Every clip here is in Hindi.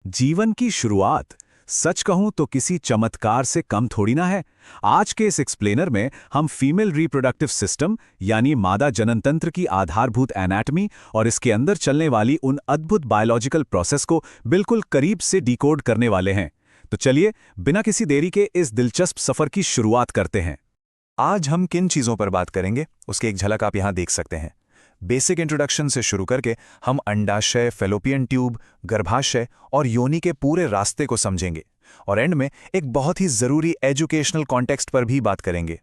जीवन की शुरुआत सच कहूं तो किसी चमत्कार से कम थोड़ी ना है। आज के इस एक्सप्लेनर में हम फीमेल रिप्रोडक्टिव सिस्टम यानी मादा जनन तंत्र की आधारभूत एनाटमी और इसके अंदर चलने वाली उन अद्भुत बायोलॉजिकल प्रोसेस को बिल्कुल करीब से डिकोड करने वाले हैं। तो चलिए बिना किसी देरी के इस दिलचस्प सफर की शुरुआत करते हैं। आज हम किन चीज़ों पर बात करेंगे उसकी एक झलक आप यहाँ देख सकते हैं। बेसिक इंट्रोडक्शन से शुरू करके हम अंडाशय, फेलोपियन ट्यूब, गर्भाशय और योनि के पूरे रास्ते को समझेंगे और एंड में एक बहुत ही ज़रूरी एजुकेशनल कॉन्टेक्स्ट पर भी बात करेंगे।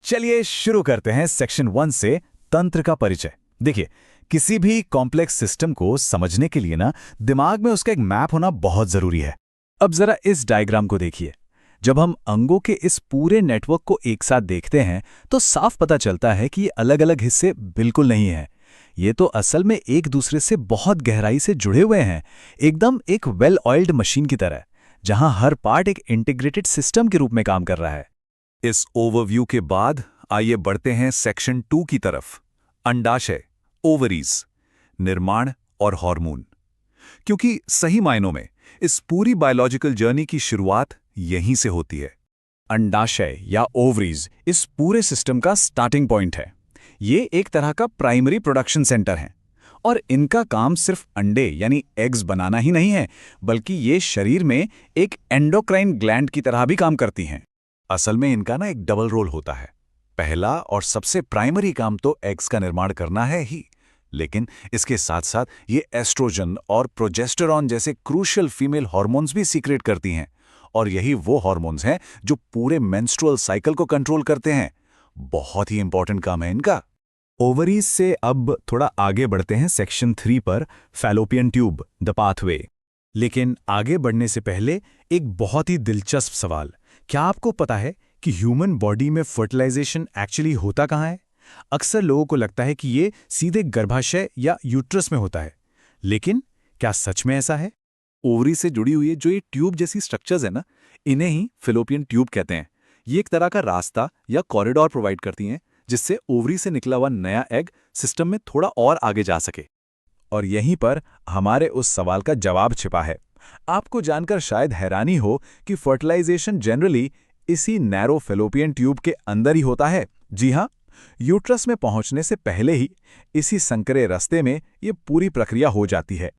चलिए शुरू करते हैं सेक्शन 1 से, तंत्र का परिचय। देखिए, किसी भी कॉम्प्लेक्स सिस्टम को समझने के लिए ना दिमाग में उसका एक मैप होना बहुत ज़रूरी है। अब जरा इस डायग्राम को देखिए। जब हम अंगों के इस पूरे नेटवर्क को एक साथ देखते हैं तो साफ पता चलता है कि ये अलग-अलग हिस्से बिल्कुल नहीं हैं। ये तो असल में एक दूसरे से बहुत गहराई से जुड़े हुए हैं, एकदम एक वेल ऑयल्ड मशीन की तरह, जहां हर पार्ट एक इंटीग्रेटेड सिस्टम के रूप में काम कर रहा है। इस ओवरव्यू के बाद आइए बढ़ते हैं सेक्शन 2 की तरफ। अंडाशय, ओवरीज, निर्माण और हार्मोन। क्योंकि सही मायनों में इस पूरी बायोलॉजिकल जर्नी की शुरुआत यहीं से होती है। अंडाशय या ओवरीज इस पूरे सिस्टम का स्टार्टिंग पॉइंट है। ये एक तरह का प्राइमरी प्रोडक्शन सेंटर है और इनका काम सिर्फ अंडे यानी एग्स बनाना ही नहीं है, बल्कि ये शरीर में एक एंडोक्राइन ग्लैंड की तरह भी काम करती हैं। असल में इनका ना एक डबल रोल होता है। पहला और सबसे प्राइमरी काम तो एग्स का निर्माण करना है ही, लेकिन इसके साथ साथ ये एस्ट्रोजन और प्रोजेस्टेरॉन जैसे क्रूशियल फीमेल हार्मोन्स भी सीक्रेट करती हैं, और यही वो हार्मोन्स हैं जो पूरे मेंस्ट्रुअल साइकिल को कंट्रोल करते हैं। बहुत ही इंपॉर्टेंट काम है इनका। ओवरीज से अब थोड़ा आगे बढ़ते हैं सेक्शन 3 पर, फैलोपियन ट्यूब, द पाथवे। लेकिन आगे बढ़ने से पहले एक बहुत ही दिलचस्प सवाल। क्या आपको पता है कि ह्यूमन बॉडी में फर्टिलाइजेशन एक्चुअली होता कहाँ है? अक्सर लोगों को लगता है कि ये सीधे गर्भाशय या यूट्रस में होता है, लेकिन क्या सच में ऐसा है? ओवरी से जुड़ी हुई जो ये ट्यूब जैसी स्ट्रक्चर्स है ना, इन्हें ही फैलोपियन ट्यूब कहते हैं। ये एक तरह का रास्ता या कॉरिडोर प्रोवाइड करती हैं जिससे ओवरी से निकला हुआ नया एग सिस्टम में थोड़ा और आगे जा सके। और यहीं पर हमारे उस सवाल का जवाब छिपा है। आपको जानकर शायद हैरानी हो कि फर्टिलाइजेशन जनरली इसी नैरो फैलोपियन ट्यूब के अंदर ही होता है। जी हाँ, यूट्रस में पहुंचने से पहले ही इसी संकरे रास्ते में ये पूरी प्रक्रिया हो जाती है।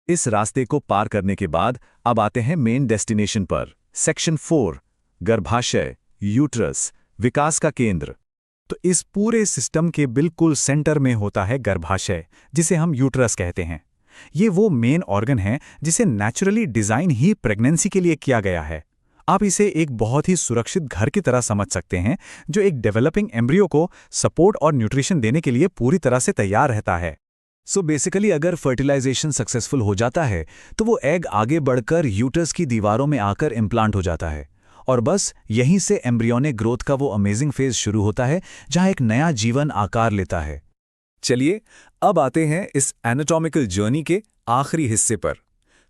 इस रास्ते को पार करने के बाद अब आते हैं मेन डेस्टिनेशन पर, सेक्शन 4, गर्भाशय, यूट्रस, विकास का केंद्र। तो इस पूरे सिस्टम के बिल्कुल सेंटर में होता है गर्भाशय, जिसे हम यूट्रस कहते हैं। ये वो मेन ऑर्गन है जिसे नेचुरली डिजाइन ही प्रेगनेंसी के लिए किया गया है। आप इसे एक बहुत ही सुरक्षित घर की तरह समझ सकते हैं, जो एक डेवलपिंग एम्ब्रियो को सपोर्ट और न्यूट्रिशन देने के लिए पूरी तरह से तैयार रहता है। सो बेसिकली अगर फर्टिलाइजेशन सक्सेसफुल हो जाता है तो वो एग आगे बढ़कर यूट्रस की दीवारों में आकर इम्प्लांट हो जाता है, और बस यहीं से एम्ब्रियोनिक ग्रोथ का वो अमेजिंग फेज शुरू होता है जहां एक नया जीवन आकार लेता है। चलिए अब आते हैं इस एनाटॉमिकल जर्नी के आखिरी हिस्से पर,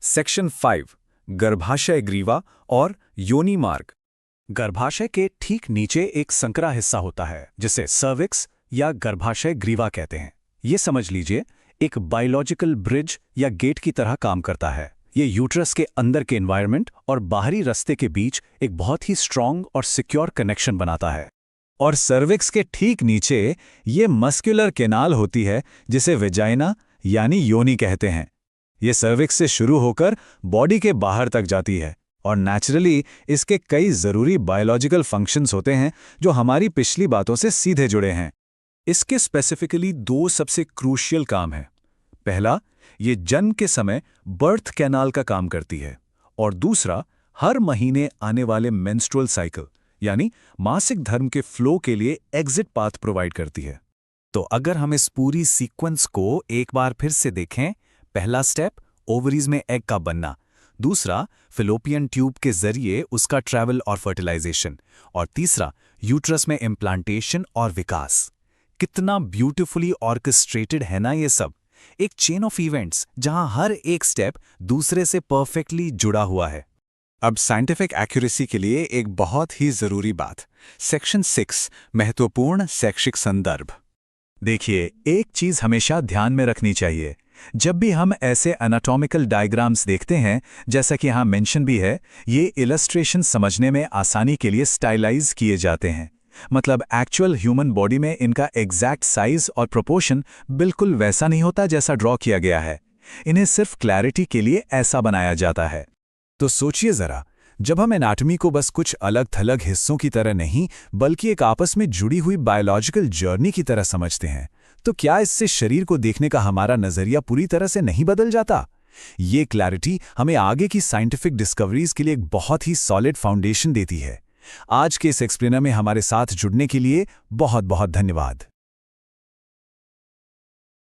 सेक्शन 5, गर्भाशय ग्रीवा और योनि मार्ग। गर्भाशय के ठीक नीचे एक संकरा हिस्सा होता है जिसे सर्विक्स या गर्भाशय ग्रीवा कहते हैं। ये समझ लीजिए एक बायोलॉजिकल ब्रिज या गेट की तरह काम करता है। ये यूट्रस के अंदर के एनवायरनमेंट और बाहरी रास्ते के बीच एक बहुत ही स्ट्रांग और सिक्योर कनेक्शन बनाता है। और सर्विक्स के ठीक नीचे ये मस्कुलर केनाल होती है जिसे वेजाइना यानी योनि कहते हैं। ये सर्विक्स से शुरू होकर बॉडी के बाहर तक जाती है और नेचुरली इसके कई ज़रूरी बायोलॉजिकल फंक्शंस होते हैं जो हमारी पिछली बातों से सीधे जुड़े हैं। इसके स्पेसिफिकली 2 सबसे क्रूशियल काम हैं। पहला, ये जन्म के समय बर्थ कैनाल का काम करती है, और दूसरा, हर महीने आने वाले मेंस्ट्रुअल साइकिल यानी मासिक धर्म के फ्लो के लिए एग्जिट पाथ प्रोवाइड करती है। तो अगर हम इस पूरी सीक्वेंस को एक बार फिर से देखें, पहला स्टेप ओवरीज में एग का बनना, दूसरा फैलोपियन ट्यूब के जरिए उसका ट्रैवल और फर्टिलाइजेशन, और तीसरा यूट्रस में इम्प्लांटेशन और विकास। कितना ब्यूटिफुली ऑर्केस्ट्रेटेड है ना ये सब, एक चेन ऑफ इवेंट्स जहां हर एक स्टेप दूसरे से परफेक्टली जुड़ा हुआ है। अब साइंटिफिक एक्यूरेसी के लिए एक बहुत ही जरूरी बात, सेक्शन 6, महत्वपूर्ण शैक्षिक संदर्भ। देखिए, एक चीज हमेशा ध्यान में रखनी चाहिए, जब भी हम ऐसे एनाटॉमिकल डायग्राम्स देखते हैं, जैसा कि यहाँ मेंशन भी है, ये इलस्ट्रेशन समझने में आसानी के लिए स्टाइलाइज किए जाते हैं। मतलब एक्चुअल ह्यूमन बॉडी में इनका एग्जैक्ट साइज और प्रोपोर्शन बिल्कुल वैसा नहीं होता जैसा ड्रॉ किया गया है। इन्हें सिर्फ क्लैरिटी के लिए ऐसा बनाया जाता है। तो सोचिए ज़रा, जब हम एनाटॉमी को बस कुछ अलग-थलग हिस्सों की तरह नहीं, बल्कि एक आपस में जुड़ी हुई बायोलॉजिकल जर्नी की तरह समझते हैं, तो क्या इससे शरीर को देखने का हमारा नज़रिया पूरी तरह से नहीं बदल जाता? ये क्लैरिटी हमें आगे की साइंटिफिक डिस्कवरीज के लिए एक बहुत ही सॉलिड फाउंडेशन देती है। आज के इस एक्सप्लेनर में हमारे साथ जुड़ने के लिए बहुत बहुत धन्यवाद।